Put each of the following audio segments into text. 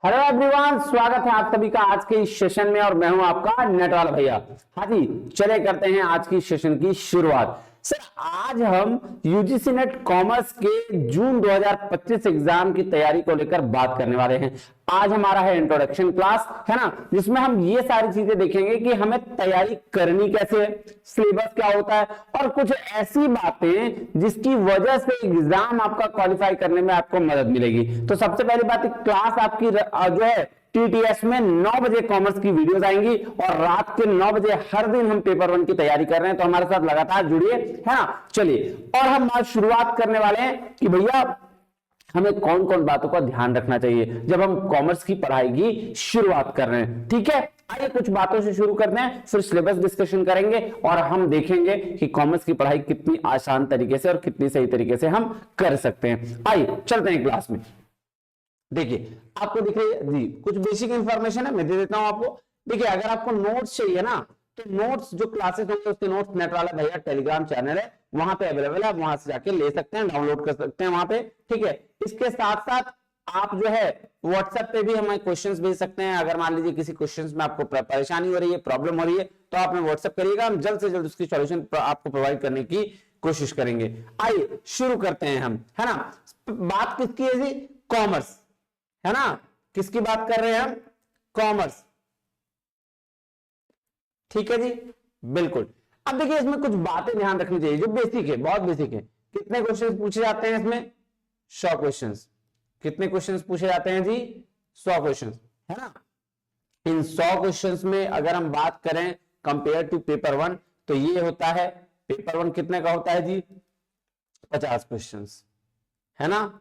Hello everyone, स्वागत है आप सभी का आज के इस सेशन में और मैं हूं आपका नटवाला भैया। हाँ जी, चले करते हैं आज की सेशन की शुरुआत। सर, आज हम यूजीसी नेट कॉमर्स के जून 2025 एग्जाम की तैयारी को लेकर बात करने वाले हैं। आज हमारा है इंट्रोडक्शन क्लास, है ना, जिसमें हम ये सारी चीजें देखेंगे कि हमें तैयारी करनी कैसे है, सिलेबस क्या होता है और कुछ ऐसी बातें जिसकी वजह से एग्जाम आपका क्वालिफाई करने में आपको मदद मिलेगी। तो सबसे पहली बात, क्लास आपकी जो है टीटीएस में 9 बजे कॉमर्स की वीडियोस आएंगी और रात के 9 बजे हर दिन हम पेपर 1 की तैयारी कर रहे हैं, तो हमारे साथ लगातार जुड़िए, है ना। चलिए, और हम आज शुरुआत करने वाले हैं कि भैया हमें कौन कौन बातों का ध्यान रखना चाहिए जब हम कॉमर्स की पढ़ाई की शुरुआत कर रहे हैं। ठीक है, आइए कुछ बातों से शुरू करते हैं, फिर सिलेबस डिस्कशन करेंगे और हम देखेंगे कि कॉमर्स की पढ़ाई कितनी आसान तरीके से और कितनी सही तरीके से हम कर सकते हैं। आइए चलते हैं क्लास में। देखिए, आपको दिख रही है जी, कुछ बेसिक इंफॉर्मेशन है, मैं दे देता हूं आपको। देखिए, अगर आपको नोट्स चाहिए ना, तो नोट्स जो क्लासेस होंगे उसके नोट्स नटवाला भैया टेलीग्राम चैनल है, वहां पे अवेलेबल है, आप वहां से जाके ले सकते हैं, डाउनलोड कर सकते हैं वहां पे। ठीक है, इसके साथ साथ आप जो है व्हाट्सएप पे भी हमें क्वेश्चंस भेज सकते हैं। अगर मान लीजिए किसी क्वेश्चंस में आपको परेशानी हो रही है, प्रॉब्लम हो रही है, तो आप हमें व्हाट्सएप करिएगा, हम जल्द से जल्द उसकी सॉल्यूशन आपको प्रोवाइड करने की कोशिश करेंगे। आइए शुरू करते हैं हम, है ना। बात किसकी है जी? कॉमर्स, है ना। किसकी बात कर रहे हैं हम? कॉमर्स। ठीक है जी, बिल्कुल। अब देखिए, इसमें कुछ बातें ध्यान रखनी चाहिए जो बेसिक है, बहुत बेसिक है। कितने क्वेश्चंस पूछे जाते हैं इसमें? 100 क्वेश्चंस। कितने क्वेश्चंस पूछे जाते हैं जी? 100 क्वेश्चंस, है ना। इन 100 क्वेश्चंस में अगर हम बात करें कंपेयर टू पेपर 1, तो ये होता है, पेपर 1 कितने का होता है जी? 50 क्वेश्चंस, है ना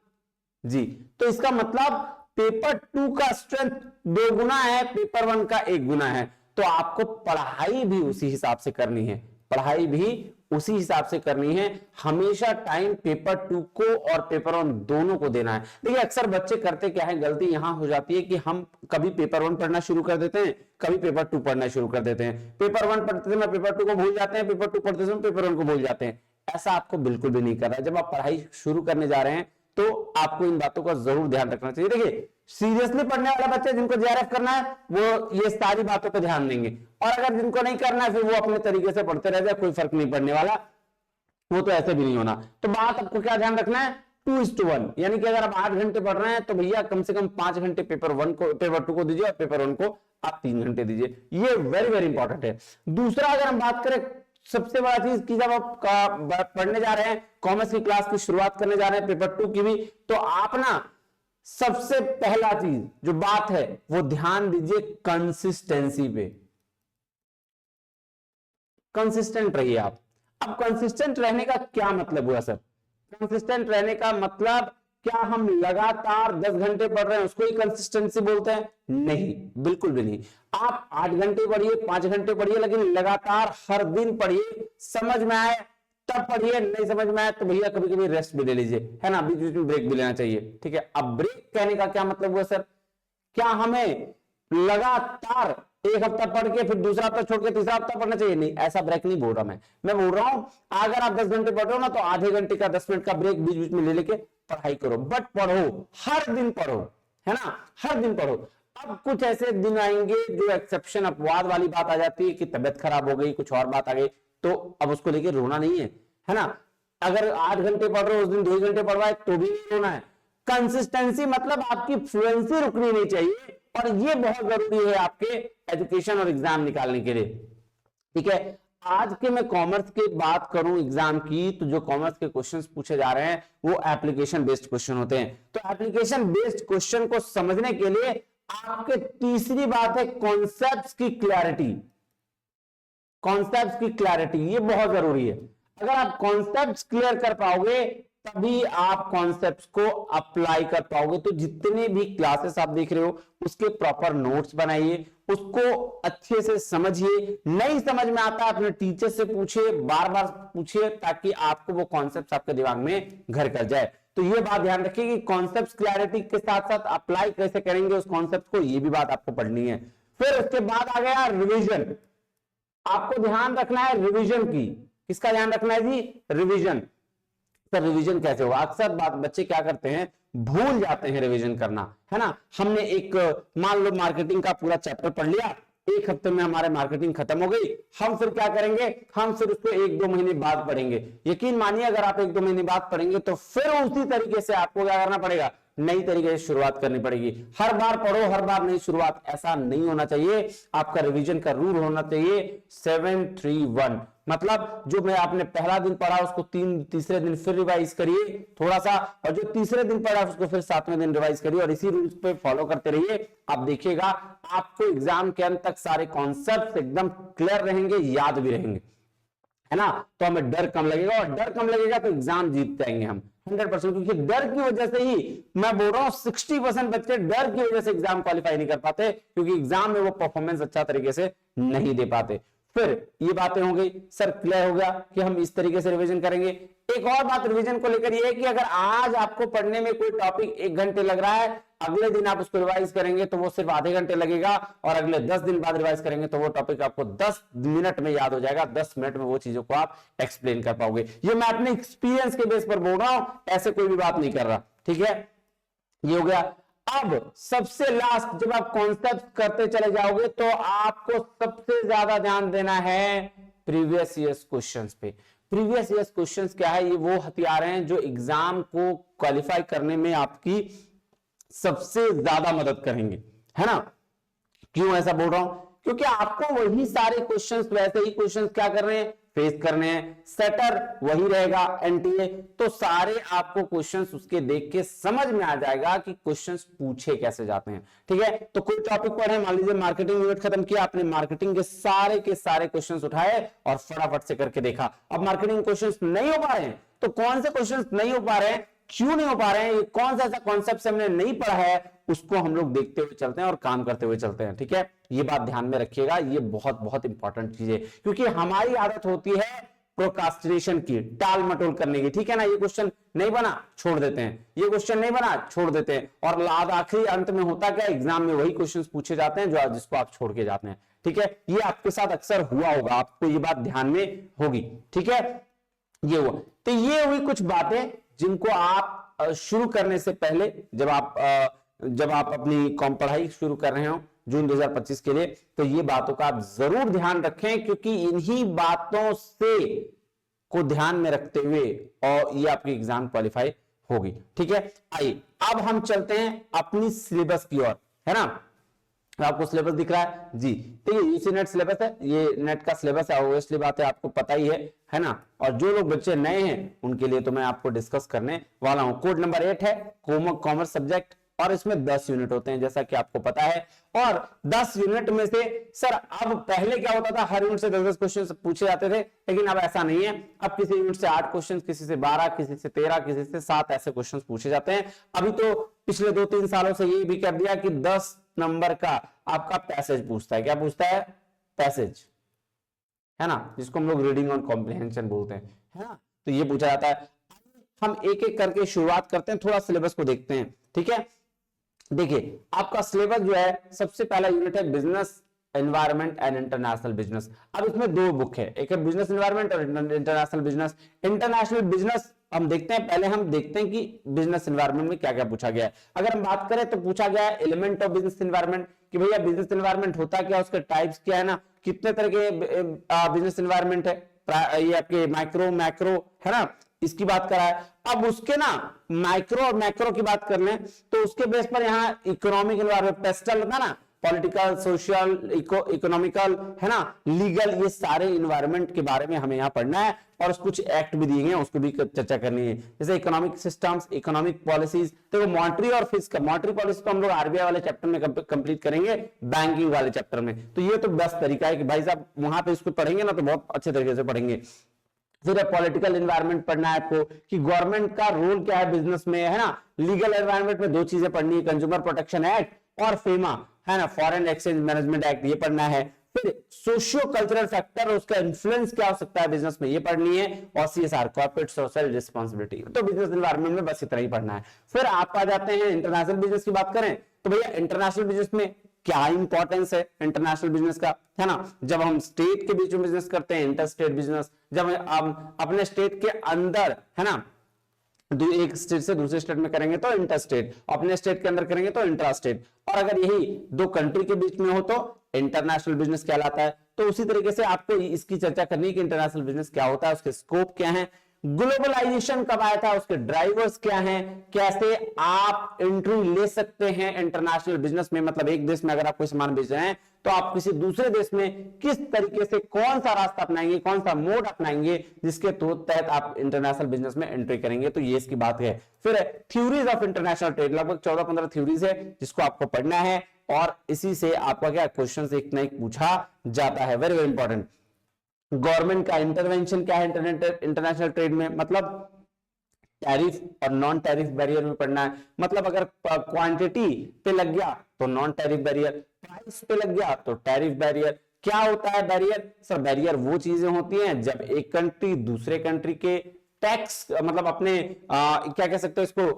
जी। तो इसका मतलब पेपर 2 का स्ट्रेंथ 2 गुना है, पेपर 1 का 1 गुना है। तो आपको पढ़ाई भी उसी हिसाब से करनी है, पढ़ाई भी उसी हिसाब से करनी है। हमेशा टाइम पेपर 2 को और पेपर 1 दोनों को देना है। देखिए, अक्सर बच्चे करते क्या है, गलती यहां हो जाती है कि हम कभी पेपर 1 पढ़ना शुरू कर देते हैं, कभी पेपर 2 पढ़ना शुरू कर देते हैं। पेपर 1 पढ़ते समय पेपर 2 को भूल जाते हैं, पेपर 2 पढ़ते समय पेपर 1 को भूल जाते हैं। ऐसा आपको बिल्कुल भी नहीं करना। जब आप पढ़ाई शुरू करने जा रहे हैं तो आपको इन बातों का जरूर ध्यान रखना चाहिए। देखिए, सीरियसली पढ़ने वाला बच्चा जिनको जेआरएफ करना है वो ये सारी बातों पर ध्यान देंगे, और अगर जिनको नहीं करना है फिर वो अपने तरीके से पढ़ते रह जाए, कोई फर्क नहीं पड़ने वाला, वो तो ऐसे भी नहीं होना। तो बात आपको क्या ध्यान रखना है? 2:1, यानी कि अगर आप 8 घंटे पढ़ रहे हैं तो भैया कम से कम 5 घंटे पेपर 1 को, पेपर 2 को दीजिए और पेपर 1 को आप 3 घंटे दीजिए। ये वेरी वेरी इंपॉर्टेंट है। दूसरा, अगर हम बात करें सबसे बड़ा चीज कि जब आप पढ़ने जा रहे हैं, कॉमर्स की क्लास की शुरुआत करने जा रहे हैं पेपर 2 की भी, तो आप ना सबसे पहला चीज जो बात है वो ध्यान दीजिए कंसिस्टेंसी पे। कंसिस्टेंट रहिए आप। अब कंसिस्टेंट रहने का क्या मतलब हुआ सर? कंसिस्टेंट रहने का मतलब क्या हम लगातार 10 घंटे पढ़ रहे हैं उसको ही कंसिस्टेंसी बोलते हैं? नहीं, बिल्कुल भी नहीं। आप 8 घंटे पढ़िए, 5 घंटे पढ़िए, लेकिन लगातार हर दिन पढ़िए। समझ में आए तब पढ़िए, नहीं समझ में आए तो भैया कभी कभी रेस्ट भी ले लीजिए, है ना, बीच बीच में ब्रेक भी लेना चाहिए। ठीक है। अब ब्रेक कहने का क्या मतलब हुआ सर? क्या हमें लगातार एक हफ्ता पढ़ के फिर दूसरा हफ्ता छोड़ के तीसरा हफ्ता पढ़ना चाहिए? नहीं, ऐसा ब्रेक नहीं बोल रहा मैं बोल रहा हूं अगर आप 10 घंटे पढ़ रहे हो ना, तो आधे घंटे का 10 मिनट का ब्रेक बीच बीच में ले लेके पढ़ाई करो, बट पढ़ो, हर दिन पढ़ो, है ना, हर दिन पढ़ो। अब कुछ ऐसे दिन आएंगे जो एक्सेप्शन, अपवाद वाली बात आ जाती है कि तबियत खराब हो गई, कुछ और बात आ गई, तो अब उसको लेके रोना नहीं है ना। अगर 8 घंटे पढ़ रहे हो, उस दिन 2 घंटे पढ़वाए तो भी नहीं रोना है। कंसिस्टेंसी मतलब आपकी फ्लुएंसी रुकनी नहीं चाहिए, और ये बहुत जरूरी है आपके एजुकेशन और एग्जाम निकालने के लिए। ठीक है। आज के मैं कॉमर्स की बात करूं एग्जाम की, तो जो कॉमर्स के क्वेश्चंस पूछे जा रहे हैं वो एप्लीकेशन बेस्ड क्वेश्चन होते हैं। तो एप्लीकेशन बेस्ड क्वेश्चन को समझने के लिए आपके तीसरी बात है कॉन्सेप्ट्स की क्लैरिटी। कॉन्सेप्ट्स की क्लैरिटी ये बहुत जरूरी है। अगर आप कॉन्सेप्ट्स क्लियर कर पाओगे तभी आप कॉन्सेप्ट्स को अप्लाई कर पाओगे। तो जितने भी क्लासेस आप देख रहे हो उसके प्रॉपर नोट्स बनाइए, उसको अच्छे से समझिए। नहीं समझ में आता है अपने टीचर से पूछिए, बार बार पूछिए, ताकि आपको वो कॉन्सेप्ट्स आपके दिमाग में घर कर जाए। तो ये बात ध्यान रखिए कि कॉन्सेप्ट्स क्लैरिटी के साथ साथ अप्लाई कैसे करेंगे उस कॉन्सेप्ट को, ये भी बात आपको पढ़नी है। फिर उसके बाद आ गया रिविजन। आपको ध्यान रखना है रिविजन की। किसका ध्यान रखना है जी? रिविजन। सर रिवीजन कैसे होगा? अक्सर बात बच्चे क्या करते हैं, भूल जाते हैं रिवीजन करना, है ना। हमने एक मान लो मार्केटिंग का पूरा चैप्टर पढ़ लिया, एक हफ्ते में हमारे मार्केटिंग खत्म हो गई, हम फिर क्या करेंगे, हम फिर उसको 1-2 महीने बाद पढ़ेंगे। यकीन मानिए अगर आप 1-2 महीने बाद पढ़ेंगे तो फिर उसी तरीके से आपको क्या करना पड़ेगा, नई तरीके से शुरुआत करनी पड़ेगी। हर बार पढ़ो, हर बार नई शुरुआत, ऐसा नहीं होना चाहिए। आपका रिवीजन का रूल होना चाहिए 7-3-1, मतलब जो मैं आपने पहला दिन पढ़ा उसको तीसरे दिन फिर रिवाइज करिए थोड़ा सा, और जो तीसरे दिन पढ़ा उसको फिर 7वें दिन रिवाइज करिए, और इसी रूल्स पे फॉलो करते रहिए। आप देखिएगा आपको एग्जाम के अंत तक सारे कॉन्सेप्ट एकदम क्लियर रहेंगे, याद भी रहेंगे, है ना। तो हमें डर कम लगेगा, और डर कम लगेगा तो एग्जाम जीत जाएंगे हम 100%, क्योंकि डर की वजह से ही मैं बोल रहा हूं 60% बच्चे डर की वजह से एग्जाम क्वालिफाई नहीं कर पाते, क्योंकि एग्जाम में वो परफॉर्मेंस अच्छा तरीके से नहीं दे पाते। फिर ये बातें हो गई, सर क्लियर हो गया कि हम इस तरीके से रिवीजन करेंगे। एक और बात रिवीजन को लेकर ये है कि अगर आज आपको पढ़ने में कोई टॉपिक 1 घंटे लग रहा है, अगले दिन आप उसको रिवाइज करेंगे तो वो सिर्फ आधे घंटे लगेगा, और अगले 10 दिन बाद रिवाइज करेंगे तो वो टॉपिक आपको 10 मिनट में याद हो जाएगा, 10 मिनट में वो चीजों को आप एक्सप्लेन कर पाओगे। ये मैं अपने एक्सपीरियंस के बेस पर बोल रहा हूं, ऐसे कोई भी बात नहीं कर रहा, ठीक है। ये हो गया। अब सबसे लास्ट, जब आप कॉन्सेप्ट करते चले जाओगे तो आपको सबसे ज्यादा ध्यान देना है प्रीवियस ईयर्स क्वेश्चंस पे। प्रीवियस ईयर्स क्वेश्चंस क्या है, ये वो हथियार हैं जो एग्जाम को क्वालिफाई करने में आपकी सबसे ज्यादा मदद करेंगे, है ना। क्यों ऐसा बोल रहा हूं, क्योंकि आपको वही सारे क्वेश्चंस, वैसे ही क्वेश्चंस क्या कर रहे हैं, फेस करने हैं। सेटर वही रहेगा, एनटीए, तो सारे आपको क्वेश्चंस उसके देख के समझ में आ जाएगा कि क्वेश्चंस पूछे कैसे जाते हैं, ठीक है। तो कोई टॉपिक पढ़े, मान लीजिए मार्केटिंग यूनिट खत्म किया आपने, मार्केटिंग के सारे क्वेश्चंस उठाए और फटाफट से करके देखा। अब मार्केटिंग क्वेश्चंस नहीं हो पा रहे हैं, तो कौन से क्वेश्चंस नहीं हो पा रहे हैं, क्यों नहीं हो पा रहे हैं, ये कौन सा ऐसा कॉन्सेप्ट हमने नहीं पढ़ा है, उसको हम लोग देखते हुए चलते हैं और काम करते हुए चलते हैं, ठीक है। ये बात ध्यान में रखिएगा, ये बहुत बहुत इंपॉर्टेंट चीज है, क्योंकि हमारी आदत होती है प्रोक्रास्टिनेशन की, टाल मटोल करने की, ठीक है ना। ये क्वेश्चन नहीं बना छोड़ देते हैं, ये क्वेश्चन नहीं बना छोड़ देते हैं, और आखिरी अंत में होता क्या, एग्जाम में वही क्वेश्चंस पूछे जाते हैं जो जिसको आप छोड़ के जाते हैं, ठीक है। ये आपके साथ अक्सर हुआ होगा, आपको ये बात ध्यान में होगी, ठीक है। ये हुआ, तो ये हुई कुछ बातें जिनको आप शुरू करने से पहले, जब आप अपनी पढ़ाई शुरू कर रहे हो जून 2025 के लिए, तो ये बातों का आप जरूर ध्यान रखें, क्योंकि इन्हीं बातों से को ध्यान में रखते हुए और ये आपकी एग्जाम क्वालिफाई होगी, ठीक है। आइए अब हम चलते हैं अपनी सिलेबस की ओर, है ना। आपको सिलेबस दिख रहा है जी, तो ये यूसी नेट सिलेबस है, ये नेट का सिलेबस है, ऑब्वियसली बात है, आपको पता ही है ना। और जो लोग बच्चे नए हैं उनके लिए तो मैं आपको डिस्कस करने वाला हूं। कोड नंबर 8 है कॉमर्स सब्जेक्ट, और इसमें 10 यूनिट होते हैं जैसा कि आपको पता है। और 10 यूनिट में से सर, अब पहले क्या होता था, हर यूनिट से 10-10 क्वेश्चन पूछे जाते थे, लेकिन अब ऐसा नहीं है। अब किसी यूनिट से 8 क्वेश्चन, किसी से 12, किसी से 13, किसी से 7 ऐसे क्वेश्चन पूछे जाते हैं। अभी तो पिछले 2-3 सालों से ये भी कर दिया कि 10 नंबर का आपका पैसेज पूछता है। क्या पूछता है? पैसेज, है ना, जिसको हम लोग रीडिंग और कॉम्प्रिहेंशन बोलते हैं, है ना। तो ये पूछा जाता है। हम एक एक करके शुरुआत करते हैं, थोड़ा सिलेबस को देखते हैं, ठीक है। देखिए आपका सिलेबस जो है, सबसे पहला यूनिट है business environment and international business. अब इसमें 2 बुक है, एक है बिजनेस एनवायरनमेंट और इंटरनेशनल बिजनेस। इंटरनेशनल बिजनेस हम देखते हैं, पहले हम देखते हैं कि बिजनेस एनवायरनमेंट में क्या क्या पूछा गया है। अगर हम बात करें तो पूछा गया है एलिमेंट ऑफ बिजनेस एनवायरनमेंट, कि भैया बिजनेस एनवायरनमेंट होता क्या, उसके टाइप्स क्या है ना, कितने तरह के बिजनेस एनवायरनमेंट है, ये आपके माइक्रो मैक्रो, है ना, इसकी बात करा है। अब उसके ना माइक्रो और मैक्रो की बात कर लें तो उसके बेस पर यहाँ इकोनॉमिक एनवायरनमेंट, पेस्टल होता है ना, पॉलिटिकल, सोशल, इकोनॉमिकल, है ना, लीगल, ये सारे इन्वायरमेंट के बारे में हमें यहाँ पढ़ना है। और कुछ एक्ट भी दिए गए हैं, उसको भी चर्चा करनी है, जैसे इकोनॉमिक सिस्टम्स, इकोनॉमिक पॉलिसीज। तो मॉनेटरी और फिस्कल, मॉनेटरी पॉलिसी तो हम लोग आरबीआई वाले चैप्टर में कंप्लीट करेंगे, बैंकिंग वाले चैप्टर में। तो ये तो बेस्ट तरीका है कि भाई साहब वहां पे इसको पढ़ेंगे ना तो बहुत अच्छे तरीके से पढ़ेंगे। फिर पॉलिटिकल एनवायरनमेंट पढ़ना है आपको, कि गवर्नमेंट का रोल क्या है बिजनेस में, है ना। लीगल एनवायरनमेंट में 2 चीजें पढ़नी है, कंज्यूमर प्रोटेक्शन एक्ट और फेमा, है ना, फॉरेन एक्सचेंज मैनेजमेंट एक्ट, ये पढ़ना है। फिर सोशियो कल्चरल फैक्टर, उसका इन्फ्लुएंस क्या हो सकता है बिजनेस में, ये पढ़नी है। और सीएसआर, कॉर्पोरेट सोशल रिस्पांसिबिलिटी। तो बिजनेस एनवायरनमेंट में बस इतना ही पढ़ना है। फिर आप आ जाते हैं इंटरनेशनल बिजनेस की बात करें तो भैया इंटरनेशनल बिजनेस में क्या इंपॉर्टेंस है इंटरनेशनल बिजनेस का, है ना। जब हम स्टेट के बीच में बिजनेस करते हैं, इंटर स्टेट बिजनेस, जब हम अपने स्टेट के अंदर, है ना, एक स्टेट से दूसरे स्टेट में करेंगे तो इंटर स्टेट, अपने स्टेट के अंदर करेंगे तो इंट्रा स्टेट, और अगर यही दो कंट्री के बीच में हो तो इंटरनेशनल बिजनेस कहलाता है। तो उसी तरीके से आपको इसकी चर्चा करनी है कि इंटरनेशनल बिजनेस क्या होता है, उसके स्कोप क्या है, ग्लोबलाइजेशन कब आया था, उसके ड्राइवर्स क्या हैं, कैसे आप एंट्री ले सकते हैं इंटरनेशनल बिजनेस में, मतलब एक देश में अगर आप कोई सामान बेच रहे हैं तो आप किसी दूसरे देश में किस तरीके से कौन सा रास्ता अपनाएंगे, कौन सा मोड अपनाएंगे जिसके तहत आप इंटरनेशनल बिजनेस में एंट्री करेंगे। तो ये इसकी बात है। फिर थ्योरीज ऑफ इंटरनेशनल ट्रेड, लगभग 14-15 थ्योरीज है जिसको आपको पढ़ना है, और इसी से आपका क्या क्वेश्चन एक ना एक पूछा जाता है। Very very important. गवर्नमेंट का इंटरवेंशन क्या है इंटरनेशनल ट्रेड में, मतलब टैरिफ और नॉन टैरिफ बैरियर में पढ़ना है। मतलब अगर क्वांटिटी पे लग गया तो नॉन टैरिफ बैरियर, प्राइस पे लग गया तो टैरिफ बैरियर। क्या होता है बैरियर? सर बैरियर वो चीजें होती हैं जब एक कंट्री दूसरे कंट्री के टैक्स, मतलब अपने क्या कह सकते हो इसको,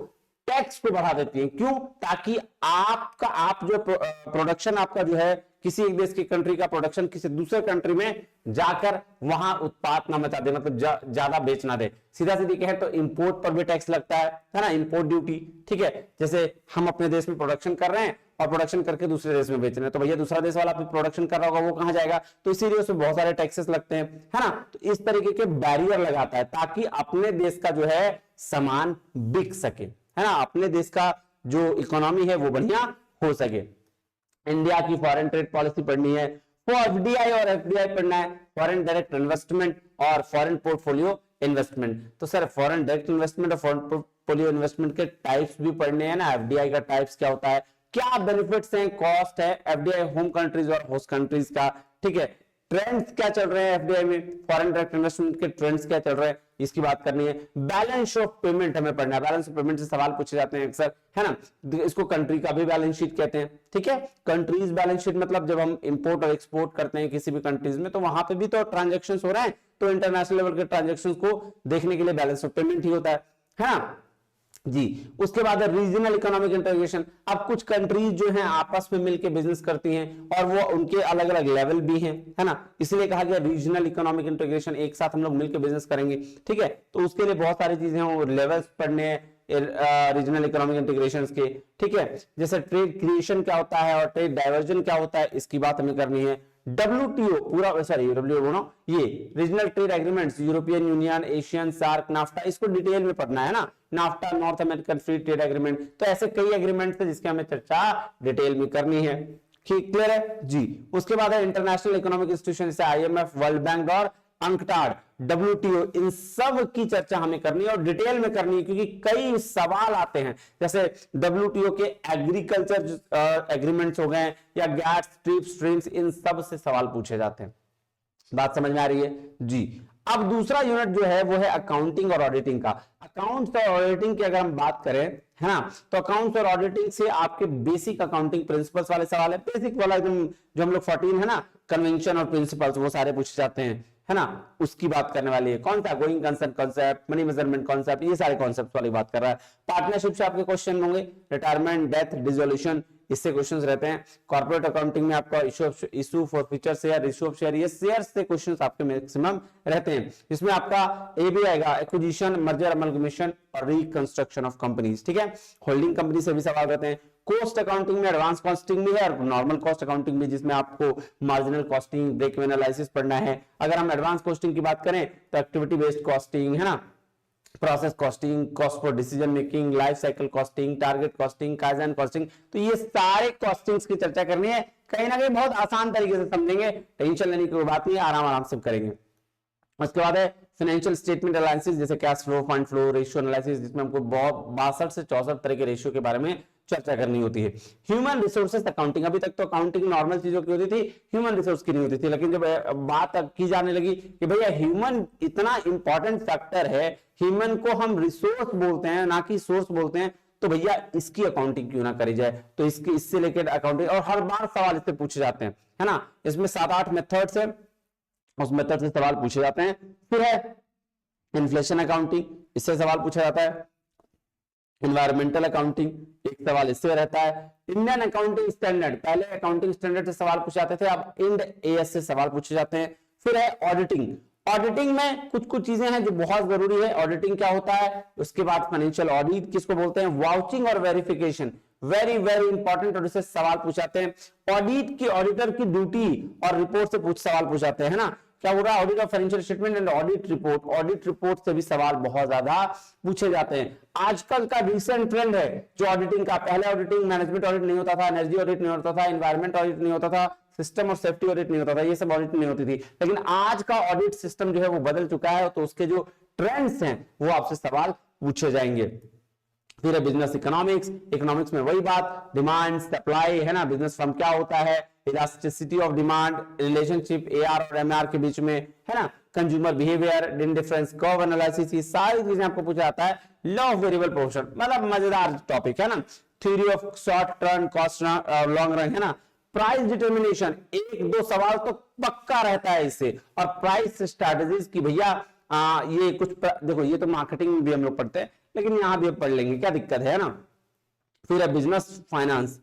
टैक्स को बढ़ा देती है। क्यों? ताकि आप जो प्रोडक्शन आपका जो है किसी एक देश की कंट्री का प्रोडक्शन किसी दूसरे कंट्री में जाकर वहां उत्पाद ना मचा दे, मतलब ज्यादा बेच ना दे। सीधा सीधी कहें तो इंपोर्ट पर भी टैक्स लगता है ना, इंपोर्ट ड्यूटी। ठीक है, जैसे हम अपने देश में प्रोडक्शन कर रहे हैं और प्रोडक्शन करके दूसरे देश में बेच रहे हैं, तो भैया दूसरा देश वाला प्रोडक्शन कर रहा होगा वो कहां जाएगा, तो इसीलिए उसमें बहुत सारे टैक्सेस लगते हैं, है ना। तो इस तरीके के बैरियर लगाता है ताकि अपने देश का जो है सामान बिक सके, है ना, अपने देश का जो इकोनॉमी है वो बढ़िया हो सके। इंडिया की फॉरेन ट्रेड पॉलिसी पढ़नी है, वो एफडीआई और एफडीआई पढ़ना है, फॉरेन डायरेक्ट इन्वेस्टमेंट और फॉरेन पोर्टफोलियो इन्वेस्टमेंट। तो सर फॉरेन डायरेक्ट इन्वेस्टमेंट और फॉरेन पोर्टफोलियो इन्वेस्टमेंट के टाइप्स भी पढ़ने हैं ना, एफडीआई का टाइप्स क्या होता है, क्या बेनिफिट्स हैं, कॉस्ट है एफडीआई होम कंट्रीज और होस्ट कंट्रीज का। ठीक है, ट्रेंड्स क्या चल रहे हैं एफडीआई में, फॉरेन डायरेक्ट इन्वेस्टमेंट के ट्रेंड्स क्या चल रहे हैं, इसकी बात करनी है। बैलेंस ऑफ पेमेंट हमें पढ़ना है, बैलेंस ऑफ पेमेंट से सवाल पूछे जाते हैं अक्सर, है ना। इसको कंट्री का भी बैलेंस शीट कहते हैं। ठीक है, कंट्रीज बैलेंस शीट मतलब जब हम इंपोर्ट और एक्सपोर्ट करते हैं किसी भी कंट्रीज में तो वहां पे भी तो ट्रांजेक्शन हो रहे हैं, तो इंटरनेशनल लेवल के ट्रांजेक्शन को देखने के लिए बैलेंस ऑफ पेमेंट ही होता है ना जी। उसके बाद रीजनल इकोनॉमिक इंटीग्रेशन। अब कुछ कंट्रीज जो हैं आपस में मिलकर बिजनेस करती हैं और वो उनके अलग अलग लेवल भी हैं, है ना, इसलिए कहा गया रीजनल इकोनॉमिक इंटीग्रेशन, एक साथ हम लोग मिलकर बिजनेस करेंगे। ठीक है, तो उसके लिए बहुत सारी चीजें हैं, लेवल्स पढ़ने हैं रीजनल इकोनॉमिक इंटीग्रेशन के। ठीक है, जैसे ट्रेड क्रिएशन क्या होता है और ट्रेड डाइवर्जन क्या होता है, इसकी बात हमें करनी है। WTO पूरा, सॉरी WTO ये regional trade agreements, European Union, Asian, SAARC, NAFTA, इसको डिटेल में पढ़ना है ना, NAFTA North American free trade agreement. तो ऐसे कई एग्रीमेंट्स हैं जिसकी हमें चर्चा डिटेल में करनी है। क्लियर है जी। उसके बाद है इंटरनेशनल इकोनॉमिक इंस्टीट्यूशन जैसे IMF, वर्ल्ड बैंक और अंकटाड, WTO, इन सब की चर्चा हमें करनी है और डिटेल में करनी है क्योंकि कई सवाल आते हैं। जैसे WTO के एग्रीकल्चर एग्रीमेंट्स हो गए या गैट्स, ट्रिप्स, ट्रिम्स, इन सब से सवाल पूछे जाते हैं। बात समझ में आ रही है जी। अब दूसरा यूनिट जो है वो है अकाउंटिंग और ऑडिटिंग का। अकाउंट्स और ऑडिटिंग की अगर हम बात करें, है ना, तो अकाउंट्स और ऑडिटिंग से आपके बेसिक अकाउंटिंग प्रिंसिपल्स वाले सवाल है, बेसिक वाला एकदम जो हम लोग 14 है ना, कन्वेंशन और प्रिंसिपल्स, वो सारे पूछे जाते हैं, है ना, उसकी बात करने वाली है। कौन सा? Going concern concept, money measurement concept, ये सारे कॉन्सेप्ट वाली बात कर रहा है। पार्टनरशिप से आपके क्वेश्चन होंगे, रिटायरमेंट, डेथ, डिसोल्यूशन, इससे क्वेश्चंस रहते हैं। कॉर्पोरेट अकाउंटिंग में आपका issue for future share, issue of share, ये शेयर से क्वेश्चंस आपके मैक्सिमम रहते हैं। इसमें आपका ए भी आएगा, एक्विजिशन, मर्जर, अमलगमेशन और रिकंस्ट्रक्शन ऑफ कंपनीज। ठीक है, होल्डिंग कंपनी से भी सवाल रहते हैं। कॉस्ट अकाउंटिंग में एडवांस कॉस्टिंग भी है और नॉर्मल कॉस्ट अकाउंटिंग भी, जिसमें आपको marginal costing, break even analysis पढ़ना है। अगर हम एडवांस कॉस्टिंग की बात करें तो एक्टिविटी बेस्ड कॉस्टिंग, है ना, process costing, cost for decision making, life cycle costing, target costing, kaizen costing, तो ये सारे कॉस्टिंग्स की चर्चा करनी है। कहीं ना कहीं बहुत आसान तरीके से समझेंगे, टेंशन लेने की कोई बात नहीं है, आराम आराम से करेंगे। उसके बाद है फाइनेंशियल स्टेटमेंट एनालिसिस, जैसे cash flow, fund flow, ratio analysis, जिसमें हमको बहुत 62 से 64 तरह के रेशियो के बारे में चर्चा करनी होती है। ह्यूमन रिसोर्सेज अकाउंटिंग, अभी तक तो अकाउंटिंग नॉर्मल चीजों की होती थी, ह्यूमन रिसोर्स की नहीं होती थी, लेकिन जब बात की जाने लगी कि भैया ह्यूमन इतना इंपॉर्टेंट फैक्टर है, ह्यूमन को हम रिसोर्स बोलते हैं ना कि सोर्स बोलते हैं, तो भैया इसकी अकाउंटिंग क्यों ना करी जाए। तो इससे रिलेटेड अकाउंटिंग, और हर बार सवाल इससे पूछे जाते हैं, है ना, इसमें 7-8 मेथड्स है, उस मेथड से सवाल पूछे जाते हैं। फिर है इन्फ्लेशन अकाउंटिंग, इससे सवाल पूछा जाता है। एनवायरमेंटल अकाउंटिंग, एक सवाल इससे रहता है। इंडियन अकाउंटिंग स्टैंडर्ड, पहले अकाउंटिंग स्टैंडर्ड से सवाल पूछे जाते थे, अब इंड AS से सवाल पूछे जाते हैं। फिर है ऑडिटिंग, ऑडिटिंग में कुछ कुछ चीजें हैं जो बहुत जरूरी है। ऑडिटिंग क्या होता है, उसके बाद फाइनेंशियल ऑडिट किसको बोलते हैं, वाउचिंग और वेरिफिकेशन, वेरी वेरी इंपॉर्टेंट, और इससे सवाल पूछाते हैं। ऑडिट की, ऑडिटर की ड्यूटी और रिपोर्ट से कुछ सवाल पूछाते हैं ना, क्या हो रहा है, audit of financial statement and audit report, audit report से भी सवाल बहुत ज्यादा पूछे जाते हैं। आजकल का रिसेंट ट्रेंड है जो ऑडिटिंग का, पहले ऑडिटिंग मैनेजमेंट ऑडिट नहीं होता था, एनर्जी ऑडिट नहीं होता था, एनवायरमेंट ऑडिट नहीं होता था, सिस्टम और सेफ्टी ऑडिट नहीं होता था, ये सब ऑडिट नहीं होती थी, लेकिन आज का ऑडिट सिस्टम जो है वो बदल चुका है, तो उसके जो ट्रेंड्स हैं वो आपसे सवाल पूछे जाएंगे। फिर है बिजनेस इकोनॉमिक्स, इकोनॉमिक्स में वही बात, डिमांड सप्लाई है ना, बिजनेस फर्म क्या होता है, elasticity of demand, relationship AR और एमआर के बीच में है ना, consumer behaviour, difference curve analysis, ये सारी चीजें आपको पूछा जाता है। लॉ ऑफ वेरिएबल प्रोपोर्शन, मतलब मजेदार टॉपिक है ना, theory of short term cost long run है ना, प्राइस डिटर्मिनेशन, एक दो सवाल तो पक्का रहता है इससे, और प्राइस स्ट्रेटजीज की भैया ये कुछ देखो, ये तो मार्केटिंग में भी हम लोग पढ़ते हैं, लेकिन यहां भी पढ़ लेंगे, क्या दिक्कत है ना। फिर है business finance,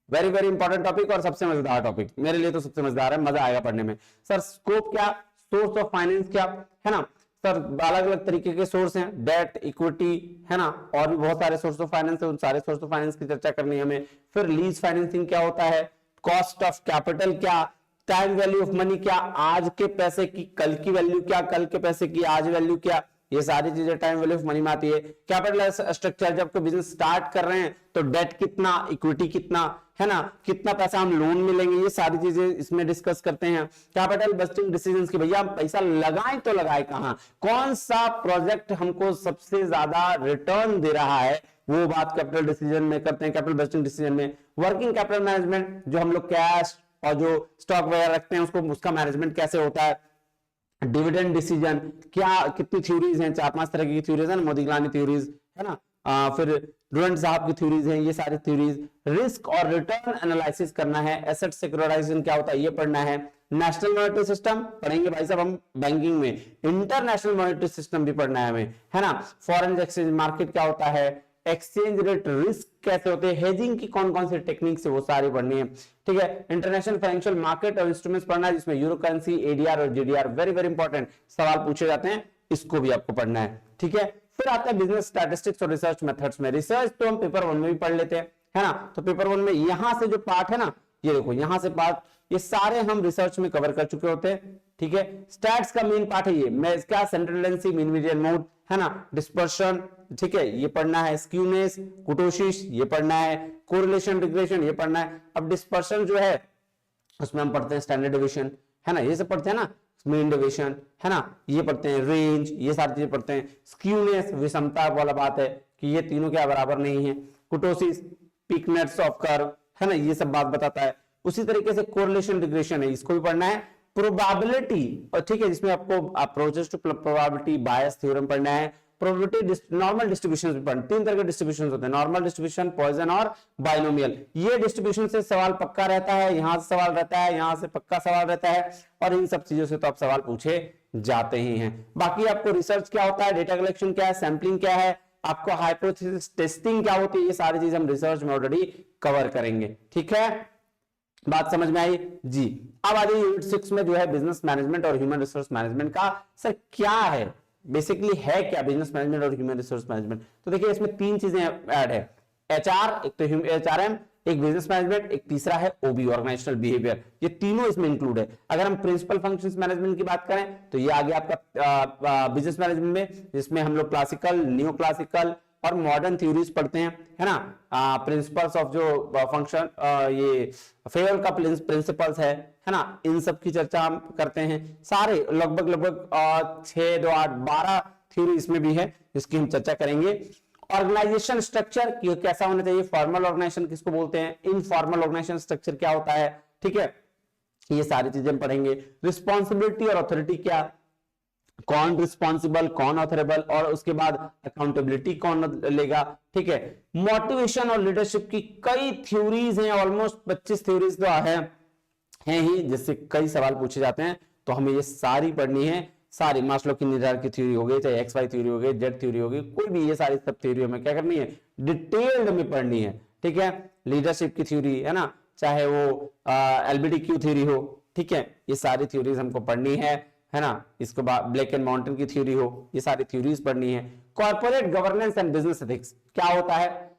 very very important topic और सबसे मजेदार टॉपिक, मेरे लिए तो सबसे मजेदार है, मजा आएगा पढ़ने में। सर स्कोप क्या, सोर्स ऑफ फाइनेंस क्या है ना, सर अलग अलग तरीके के सोर्स हैं, डेट, इक्विटी है ना, और भी बहुत सारे सोर्स ऑफ फाइनेंस है, उन सारे सोर्स ऑफ फाइनेंस की चर्चा करनी है हमें। फिर लीज फाइनेंसिंग क्या होता है, कॉस्ट ऑफ कैपिटल क्या, टाइम वैल्यू ऑफ मनी क्या, आज के पैसे की कल की वैल्यू क्या, कल के पैसे की आज वैल्यू क्या, ये सारी चीजें टाइम वैल्यू ऑफ मनी में आती है। कैपिटल स्ट्रक्चर, जब कोई बिजनेस स्टार्ट कर रहे हैं तो डेट कितना, इक्विटी कितना है ना, कितना पैसा हम लोन में लेंगे, ये सारी चीजें इसमें डिस्कस करते हैं। कैपिटल बस्टिंग डिसीजंस की, भैया हम पैसा लगाएं तो लगाएं कहां, कौन सा प्रोजेक्ट हमको सबसे ज्यादा रिटर्न दे रहा है, वो बात कैपिटल डिसीजन में करते हैं, कैपिटल बस्टिंग डिसीजन में। वर्किंग कैपिटल मैनेजमेंट, जो हम लोग कैश और जो स्टॉक वगैरह रखते हैं उसको, उसका मैनेजमेंट कैसे होता है। डिविडेंड डिसीजन, क्या कितनी थ्योरीज हैं, 4-5 तरह की थ्योरीज है ना, मोदिग्लानी थ्योरीज है ना, फिर डुरंट साहब की थ्योरीज हैं, ये सारी थ्योरीज। रिस्क और रिटर्न एनालिसिस करना है, एसेट सिक्योरिटाइजेशन क्या होता है ये पढ़ना है। नेशनल मॉनेटरी सिस्टम पढ़ेंगे भाई साहब हम बैंकिंग में, इंटरनेशनल मॉनेटरी सिस्टम भी पढ़ना है हमें है ना, फॉरेन एक्सचेंज मार्केट क्या होता है, एक्सचेंज रेट रिस्क कैसे होते हैं, हेजिंग की कौन कौन सी टेक्निक्स है वो सारी पढ़नी है, ठीक है। इंटरनेशनल फाइनेंशियल मार्केट और इंस्ट्रूमेंट्स पढ़ना है, जिसमें यूरो करेंसी, एडीआर और जीडीआर वेरी वेरी इंपॉर्टेंट सवाल पूछे जाते हैं, इसको भी आपको पढ़ना है, ठीक है। फिर आता है बिजनेस स्टैटिस्टिक्स और रिसर्च मेथड्स में। रिसर्च तो हम पेपर 1 में भी पढ़ लेते हैं है ना, तो पेपर 1 में यहां से जो पार्ट है ना, ये देखो यहां से पार्ट, ये सारे हम रिसर्च में कवर कर चुके होते हैं, ठीक है। स्टैट्स का मेन पार्ट है ये, मैं इसका central tendency, mean median mode है ना, डिस्पर्शन, ठीक है, ये पढ़ना है, स्क्यूनेस, कुटोशिस ये पढ़ना है, कोरिलेशन रिग्रेशन ये पढ़ना है। अब डिस्पर्शन जो है उसमें हम पढ़ते हैं स्टैंडर्ड डेविएशन है ना, ये सब पढ़ते हैं ना, मीन डेविएशन है ना, ये पढ़ते हैं, रेंज, ये सारी चीजें पढ़ते हैं। स्क्यूनेस विषमता वाला बात है कि ये तीनों क्या बराबर नहीं है। कुटोसिस पिकनेट्स ऑफ कर्व है ना, ये सब बात बताता है। उसी तरीके से कोरिलेशन रिग्रेशन है, इसको भी पढ़ना है। प्रोबेबिलिटी, और ठीक है, जिसमें आपको approaches to probability Bayes theorem पढ़ना है। प्रोबेबिलिटी नॉर्मल डिस्ट्रीब्यूशन भी पढ़ना, 3 तरह के डिस्ट्रीब्यूशन होते हैं, नॉर्मल डिस्ट्रीब्यूशन, पॉइजन और बाइनोमियल। ये डिस्ट्रीब्यूशन से सवाल पक्का रहता है, यहां से सवाल रहता है, यहां से पक्का सवाल रहता है, और इन सब चीजों से तो आप सवाल पूछे जाते ही हैं। बाकी आपको रिसर्च क्या होता है, डेटा कलेक्शन क्या है, सैंपलिंग क्या है, आपको हाइपोथेसिस टेस्टिंग क्या होती है, ये सारी चीज हम रिसर्च में ऑलरेडी कवर करेंगे, ठीक है। बात समझ में आई जी। अब आ जाइए यूनिट 6 में जो है बिजनेस मैनेजमेंट और ह्यूमन रिसोर्स मैनेजमेंट का। सर क्या है, बेसिकली है क्या बिजनेस मैनेजमेंट और ह्यूमन रिसोर्स मैनेजमेंट। तो देखिए इसमें 3 चीजें ऐड है, एचआर, एक तो एचआरएम, एक बिजनेस मैनेजमेंट, एक तीसरा है ओबी ऑर्गेनाइजेशनल बिहेवियर, ये तीनों इसमें इंक्लूड है। अगर हम प्रिंसिपल फंक्शंस मैनेजमेंट की बात करें तो ये आ गया आपका बिजनेस मैनेजमेंट में, जिसमें हम लोग क्लासिकल, न्यू क्लासिकल और मॉडर्न थ्योरीज पढ़ते हैं है ना। प्रिंसिपल्स ऑफ जो फंक्शन, ये फेयर का प्रिंसिपल्स है ना, इन सब की चर्चा हम करते हैं। सारे लगभग 6, 2, 8, 12 थ्योरी इसमें भी है, जिसकी हम चर्चा करेंगे। ऑर्गेनाइजेशन स्ट्रक्चर कैसा होना चाहिए, फॉर्मल ऑर्गेनाइजेशन किसको बोलते हैं, इनफॉर्मल ऑर्गेनाइजेशन स्ट्रक्चर क्या होता है, ठीक है, ये सारी चीजें हम पढ़ेंगे। रिस्पॉन्सिबिलिटी और अथॉरिटी क्या, कौन रिस्पॉन्सिबल, कौन ऑथरेबल, और उसके बाद अकाउंटेबिलिटी कौन लेगा, ठीक है। मोटिवेशन और लीडरशिप की कई थ्योरीज हैं, ऑलमोस्ट 25 थ्योरीज तो हैं ही, जिससे कई सवाल पूछे जाते हैं, तो हमें ये सारी पढ़नी है। सारी मास्लो की निर्धारण की थ्योरी हो गई, चाहे एक्स वाई थ्योरी हो गई, जेड थ्योरी हो गई, कोई भी, ये सारी सब थ्योरी हमें क्या करनी है, डिटेल्ड में पढ़नी है, ठीक है। लीडरशिप की थ्योरी है ना, चाहे वो एलबीडीक्यू थ्योरी हो, ठीक है, ये सारी थ्योरीज हमको पढ़नी है है ना, इसके बाद ब्लैक एंड माउंटेन की थ्योरी हो, ये सारी थ्योरीज पढ़नी है। Corporate governance and business ethics क्या होता है,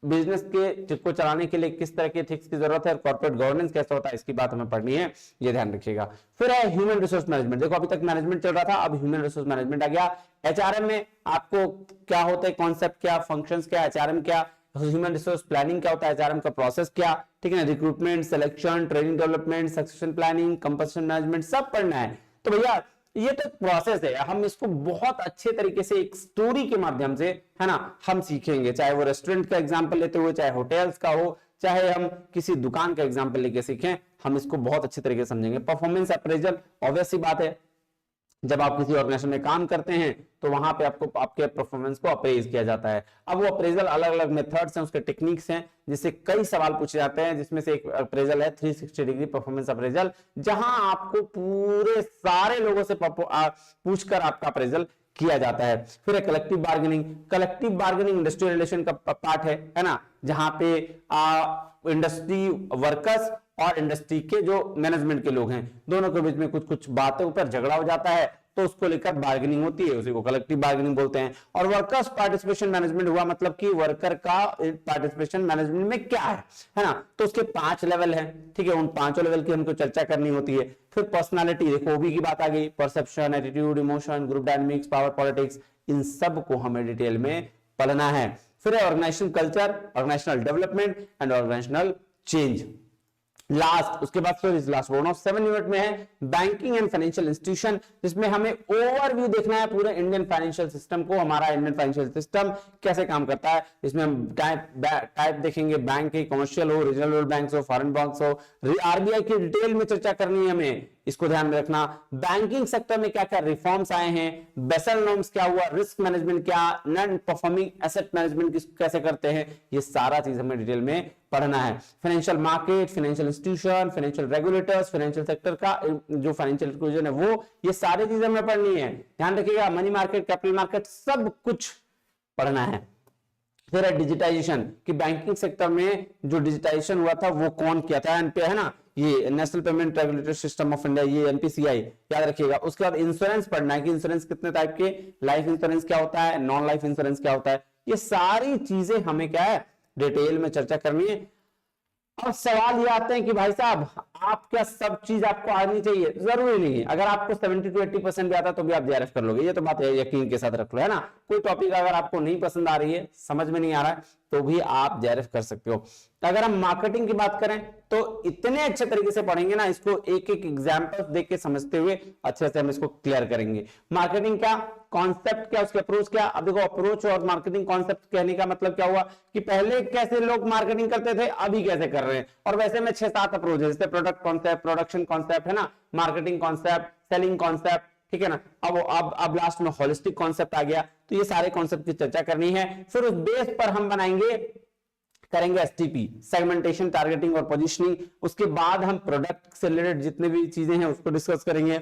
बिजनेस के को चलाने के लिए किस तरह के एथिक्स की जरूरत है, कॉर्पोरेट गवर्नेंस कैसा होता है, इसकी बात हमें पढ़नी है, ये ध्यान रखिएगा। फिर है ह्यूमन रिसोर्स मैनेजमेंट, देखो अभी तक मैनेजमेंट चल रहा था, अब ह्यूमन रिसोर्स मैनेजमेंट आ गया। एचआरएम में आपको क्या होता है, कॉन्सेप्ट क्या, फंक्शंस क्या, एचआरएम क्या, ह्यूमन रिसोर्स प्लानिंग क्या होता है, एचआरएम का प्रोसेस क्या, ठीक है ना, recruitment, selection, training development, succession planning, compensation management, सब पढ़ना है। तो भैया ये तो प्रोसेस है, हम इसको बहुत अच्छे तरीके से एक स्टोरी के माध्यम से, है ना, हम सीखेंगे, चाहे वो रेस्टोरेंट का एग्जांपल लेते हुए, चाहे होटल्स का हो, चाहे हम किसी दुकान का एग्जांपल लेके सीखें, हम इसको बहुत अच्छे तरीके से समझेंगे। परफॉर्मेंस अप्रेजल, ऑब्वियस सी बात है, जब आप किसी ऑर्गेनाइजेशन में काम करते हैं तो वहां पे आपको आपके परफॉर्मेंस को अप्रेज किया जाता है। अब वो अप्रेजल अलग अलग मेथड्स हैं, उसके टेक्निक्स हैं, जिससे कई सवाल पूछे जाते हैं, जिसमें से एक अप्रेजल है 360 डिग्री परफॉर्मेंस अप्रेजल, जहां आपको पूरे सारे लोगों से पूछकर आपका अप्रेजल किया जाता है। फिर है collective bargaining, collective bargaining industrial relation का पार्ट है ना, जहां पे इंडस्ट्री वर्कर्स और इंडस्ट्री के जो मैनेजमेंट के लोग हैं, दोनों के बीच में कुछ कुछ बातों पर झगड़ा हो जाता है, तो उसको लेकर बार्गेनिंग होती है, उसी को कलेक्टिव बार्गेनिंग बोलते हैं। और वर्कर्स पार्टिसिपेशन मैनेजमेंट हुआ, मतलब कि वर्कर का पार्टिसिपेशन मैनेजमेंट में क्या है ना, तो उसके 5 लेवल हैं, ठीक है, उन 5 लेवल की हमको चर्चा करनी होती है। फिर पर्सनालिटी, देखो ओबी की बात आ गई, perception, attitude, emotion, group dynamics, power politics, इन सब को हमें डिटेल में पढ़ना है। फिर है organisation culture, organisational development and organisational change. Last, उसके बाद लास्ट बोर्ड ऑफ 7 यूनिट में है बैंकिंग एंड फाइनेंशियल इंस्टीट्यूशन, जिसमें हमें ओवरव्यू देखना है पूरे इंडियन फाइनेंशियल सिस्टम को, हमारा इंडियन फाइनेंशियल सिस्टम कैसे काम करता है। इसमें हम टाइप देखेंगे, बैंक के, कमर्शियल हो, रीजनल बैंक हो, फॉरेन बैंक्स हो, आरबीआई की डिटेल में चर्चा करनी है हमें, इसको ध्यान में रखना। बैंकिंग सेक्टर में क्या क्या रिफॉर्म्स आए हैं, बेसल नॉर्म्स क्या हुआ, रिस्क मैनेजमेंट क्या, नॉन परफॉर्मिंग एसेट मैनेजमेंट कैसे करते हैं, ये सारा चीज हमें डिटेल में पढ़ना है। Financial market, financial institution, financial regulators, financial sector का जो फाइनेंशियल इंक्लूजन है वो, ये सारी चीजें हमें पढ़नी है, ध्यान रखिएगा। मनी मार्केट, कैपिटल मार्केट, सब कुछ पढ़ना है। फिर है डिजिटाइजेशन, कि बैंकिंग सेक्टर में जो डिजिटाइजेशन हुआ था वो कौन किया था, एनपी है ना, ये national payment regulatory system of India, ये एनपीसीआई, याद रखिएगा। उसके बाद इंश्योरेंस पढ़ना है कि इंश्योरेंस कितने टाइप के, लाइफ इंश्योरेंस क्या होता है, नॉन लाइफ इंश्योरेंस क्या होता है, ये सारी चीजें हमें क्या है डिटेल में चर्चा करनी है। अब सवाल ये आते हैं कि भाई साहब आप क्या सब चीज आपको आनी चाहिए, जरूरी नहीं है। अगर आपको 70 to 80% भी आता तो भी आप जेआरएफ कर लोगे, ये तो बात यकीन के साथ रख लो, है ना। कोई टॉपिक अगर आपको नहीं पसंद आ रही है, समझ में नहीं आ रहा है, तो भी आप जेआरएफ कर सकते हो। अगर हम मार्केटिंग की बात करें तो इतने अच्छे तरीके से पढ़ेंगे ना, इसको एक एक एग्जांपल देख के समझते हुए अच्छे से हम इसको क्लियर करेंगे। मार्केटिंग क्या, कॉन्सेप्ट क्या, उसके अप्रोच क्या। अब देखो अप्रोच और मार्केटिंग कॉन्सेप्ट कहने का मतलब क्या हुआ कि पहले कैसे लोग मार्केटिंग करते थे, अभी कैसे कर रहे हैं। और वैसे में 6-7 अप्रोच है, जैसे प्रोडक्ट कॉन्सेप्ट, प्रोडक्शन कॉन्सेप्ट, है ना, मार्केटिंग कॉन्सेप्ट, सेलिंग कॉन्सेप्ट, ठीक है ना। अब लास्ट में होलिस्टिक कॉन्सेप्ट आ गया, तो ये सारे कॉन्सेप्ट की चर्चा करनी है। फिर उस बेस पर हम करेंगे एसटीपी, सेगमेंटेशन, टारगेटिंग और पोजीशनिंग। उसके बाद हम प्रोडक्ट से रिलेटेड जितने भी चीजें हैं उसको डिस्कस करेंगे।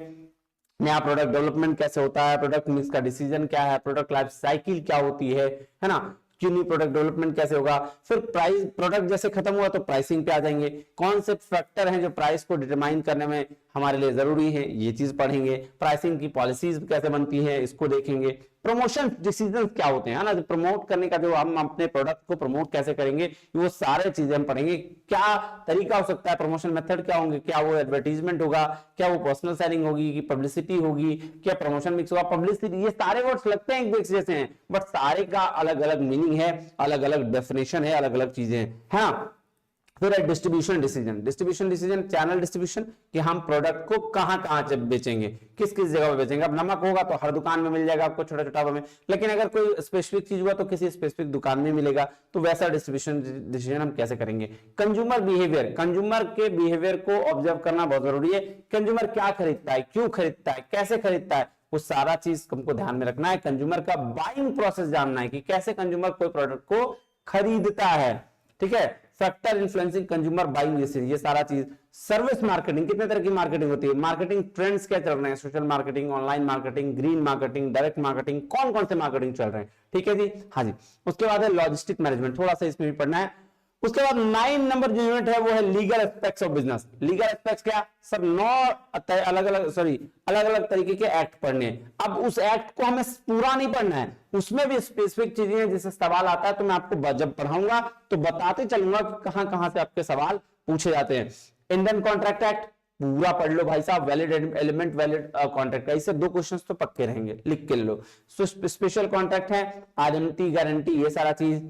नया प्रोडक्ट डेवलपमेंट कैसे होता है, प्रोडक्ट मिक्स का डिसीजन क्या है, प्रोडक्ट लाइफ साइकिल क्या होती है ना, क्यों नहीं प्रोडक्ट डेवलपमेंट कैसे होगा। फिर प्राइस, प्रोडक्ट जैसे खत्म हुआ तो प्राइसिंग पे आ जाएंगे। कौन से फैक्टर हैं जो प्राइस को डिटरमाइन करने में हमारे लिए जरूरी है, ये चीज पढ़ेंगे। प्राइसिंग की पॉलिसीज कैसे बनती है, इसको देखेंगे। प्रमोशन डिसीजन क्या होते हैं ना, प्रमोट करने का, जो हम अपने प्रोडक्ट को प्रमोट कैसे करेंगे, वो सारे चीजें हम पढ़ेंगे। क्या तरीका हो सकता है, प्रमोशन मेथड क्या होंगे, क्या वो एडवर्टीजमेंट होगा, क्या वो पर्सनल सेलिंग होगी, कि पब्लिसिटी होगी, क्या प्रमोशन मिक्स होगा, पब्लिसिटी, ये सारे वर्ड्स लगते हैं एक दूसरे जैसे हैं, बट सारे का अलग अलग मीनिंग है, अलग अलग डेफिनेशन है, अलग अलग चीजें हैं, हाँ। फिर है distribution decision, distribution decision, channel distribution, कि हम प्रोडक्ट को कहां कहां बेचेंगे, किस किस जगह पे बेचेंगे। अब नमक होगा तो हर दुकान में मिल जाएगा आपको छोटा छोटा में, लेकिन अगर कोई स्पेसिफिक चीज हुआ तो किसी स्पेसिफिक दुकान में मिलेगा, तो वैसा डिस्ट्रीब्यूशन डिसीजन हम कैसे करेंगे। कंज्यूमर बिहेवियर, कंज्यूमर के बिहेवियर को ऑब्जर्व करना बहुत जरूरी है। कंज्यूमर क्या खरीदता है, क्यों खरीदता है, कैसे खरीदता है, वो सारा चीज हमको ध्यान में रखना है। कंज्यूमर का बाइंग प्रोसेस जानना है कि कैसे कंज्यूमर कोई प्रोडक्ट को खरीदता है, ठीक है। फैक्टर इन्फ्लुएंसिंग कंज्यूमर बाइंग, ये सारा चीज। सर्विस मार्केटिंग, कितने तरह की मार्केटिंग होती है, मार्केटिंग ट्रेंड्स क्या चल रहे हैं, social marketing, online marketing, green marketing, direct marketing, कौन कौन से मार्केटिंग चल रहे हैं, ठीक है जी, हाँ जी। उसके बाद है लॉजिस्टिक मैनेजमेंट, थोड़ा सा इसमें भी पढ़ना है। उसके बाद 9 नंबर जो यूनिट है वो है legal aspects of business. Legal aspects क्या सर, 9 अलग अलग तरीके के एक्ट पढ़ने हैं। अब उस एक्ट को हमें पूरा नहीं पढ़ना है, उसमें भी स्पेसिफिक चीजें हैं जिससे सवाल आता है, तो मैं आपको जब पढ़ाऊंगा तो बताते चलूंगा कि कहां कहां से आपके सवाल पूछे जाते हैं। इंडियन कॉन्ट्रैक्ट एक्ट पूरा पढ़ लो भाई साहब, वैलिड एलिमेंट वैलिड कॉन्ट्रैक्ट का, इससे 2 क्वेश्चंस तो पक्के रहेंगे, लिख के लो। स्पेशल कॉन्ट्रैक्ट है, आइडेंटिटी गारंटी, ये सारा चीज।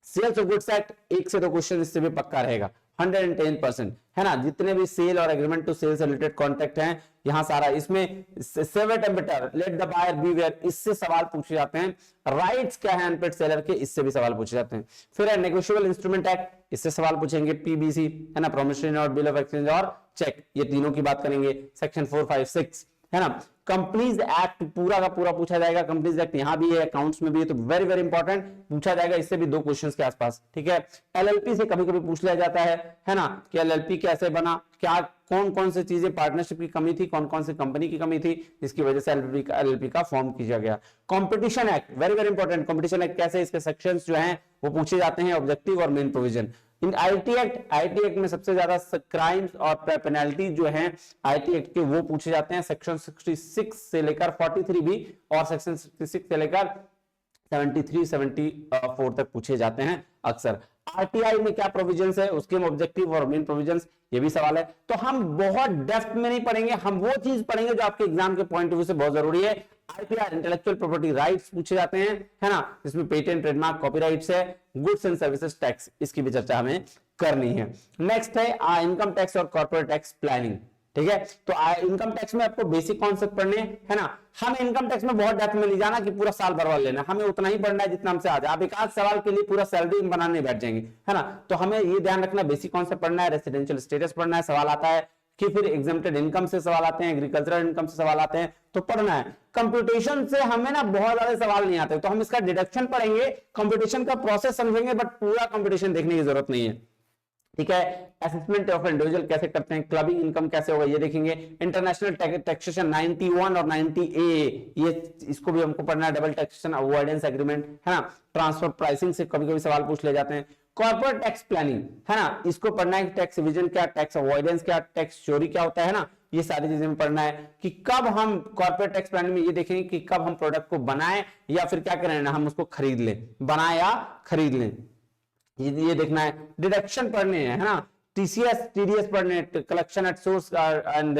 सेल्स ऑफ गुड्स एक्ट 1 से 2 क्वेश्चन इससे भी पक्का रहेगा, 110% है ना। जितने भी सेल और एग्रीमेंट टू सेल से रिलेटेड कॉन्ट्रैक्ट हैं, यहां सारा इसमें caveat emptor, let the buyer beware, इससे सवाल पूछे जाते हैं। राइट्स क्या है अनपेड सेलर के, इससे भी सवाल पूछे जाते हैं। फिर है नेगोशिएबल इंस्ट्रूमेंट एक्ट, इससे सवाल पूछेंगे। पीबीसी है ना, promissory note, bill of exchange और चेक, ये तीनों की बात करेंगे। सेक्शन 456 है ना। कंपनीज एक्ट पूरा का पूरा पूछा जाएगा, कंपनीज एक्ट यहां भी है, अकाउंट्स में भी है, तो वेरी वेरी इंपॉर्टेंट पूछा जाएगा, इससे भी 2 क्वेश्चंस के आसपास, ठीक है। एलएलपी से कभी कभी पूछ लिया जाता है ना, कि एलएलपी कैसे बना, क्या कौन कौन से चीजें पार्टनरशिप की कमी थी, कौन कौन सी कंपनी की कमी थी, जिसकी वजह से एलएलपी का फॉर्म किया गया। Competition act very very important, competition act कैसे, इसके सेक्शंस जो हैं वो पूछे जाते हैं, ऑब्जेक्टिव और main provision. In IT act में सबसे ज्यादा क्राइम्स और पेनल्टी जो हैं आईटी एक्ट के वो पूछे जाते हैं, सेक्शन 66 से लेकर 43 भी, और सेक्शन 66 से लेकर 73 74 तक पूछे जाते हैं अक्सर। आरटीआई में क्या प्रोविजंस है, उसके ऑब्जेक्टिव और मेन प्रोविजंस, ये भी सवाल है। तो हम बहुत डेप्थ में नहीं पढ़ेंगे, हम वो चीज पढ़ेंगे जो आपके एग्जाम के पॉइंट ऑफ व्यू से बहुत जरूरी है। आईपीआर इंटेलेक्चुअल प्रॉपर्टी राइट्स पूछे जाते हैं, है ना, इसमें पेटेंट, ट्रेडमार्क, कॉपीराइट्स है। गुड्स एंड सर्विसेज टैक्स, इसकी भी चर्चा हमें करनी है। नेक्स्ट है इनकम टैक्स और कॉर्पोरेट टैक्स प्लानिंग, ठीक है। तो इनकम टैक्स में आपको बेसिक कॉन्सेप्ट पढ़ने है ना। हमें इनकम टैक्स में बहुत डेप्थ में नहीं जाना कि पूरा साल भर लेना, हमें उतना ही पढ़ना है जितना हमसे आ जाए। आप एक आध सवाल के लिए पूरा सैलरी बनाने बैठ जाएंगे, है ना। तो हमें ये ध्यान रखना, बेसिक कॉन्सेप्ट पढ़ना है, रेसिडेंशियल स्टेटस पढ़ना है, सवाल आता है कि फिर एग्जेम्प्टेड इनकम से सवाल आते हैं, एग्रीकल्चरल इनकम से सवाल आते हैं, तो पढ़ना है। कंप्यूटेशन से हमें ना बहुत ज्यादा सवाल नहीं आते, तो हम इसका डिडक्शन पढ़ेंगे, कंप्यूटेशन का प्रोसेस समझेंगे, बट पूरा कंप्यूटेशन देखने की जरूरत नहीं है, ठीक है। असेसमेंट ऑफ इंडिविजुअल कैसे करते हैं, क्लबिंग इनकम कैसे होगा ये देखेंगे। इंटरनेशनल टैक्सेशन 91 और 90A, ये इसको भी हमको पढ़ना है। डबल टैक्सेशन अवॉइडेंस एग्रीमेंट, है ना। ट्रांसफर प्राइसिंग से कभी कभी सवाल पूछ ले जाते हैं। कॉर्पोरेट टैक्स प्लानिंग, है ना, इसको पढ़ना है। टैक्स इविजन क्या, टैक्स अवॉइडेंस क्या, टैक्स चोरी क्या होता है ना, ये सारी चीजें में पढ़ना है। कि कब हम कॉर्पोरेट टैक्स प्लानिंग में ये देखेंगे कि कब हम प्रोडक्ट को बनाएं या फिर क्या करें ना, हम उसको खरीद लें, बनाए या खरीद लें, ये देखना है। डिडक्शन पढ़ने हैं, है ना, टीसीएस टीडीएस पढ़ने, collection at source and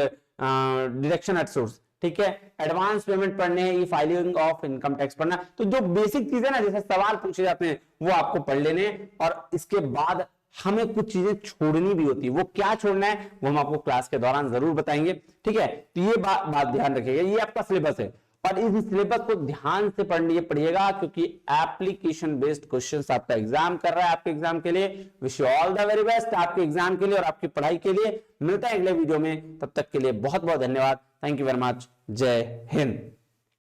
deduction at source, ठीक है। एडवांस पेमेंट पढ़ने हैं, ये फाइलिंग ऑफ इनकम टैक्स पढ़ना। तो जो बेसिक चीजें ना, जैसे सवाल पूछे जाते हैं वो आपको पढ़ लेने, और इसके बाद हमें कुछ चीजें छोड़नी भी होती है, वो क्या छोड़ना है वो हम आपको क्लास के दौरान जरूर बताएंगे, ठीक है। तो ये बात ध्यान रखिएगा, ये आपका सिलेबस है, और इस सिलेबस को ध्यान से पढ़िएगा, क्योंकि एप्लीकेशन बेस्ड क्वेश्चंस आपका एग्जाम कर रहा है आपके एग्जाम के लिए। Wish you all the very best आपके एग्जाम के लिए और आपकी पढ़ाई के लिए। मिलता है अगले वीडियो में, तब तक के लिए बहुत बहुत धन्यवाद। Thank you very much. जय हिंद।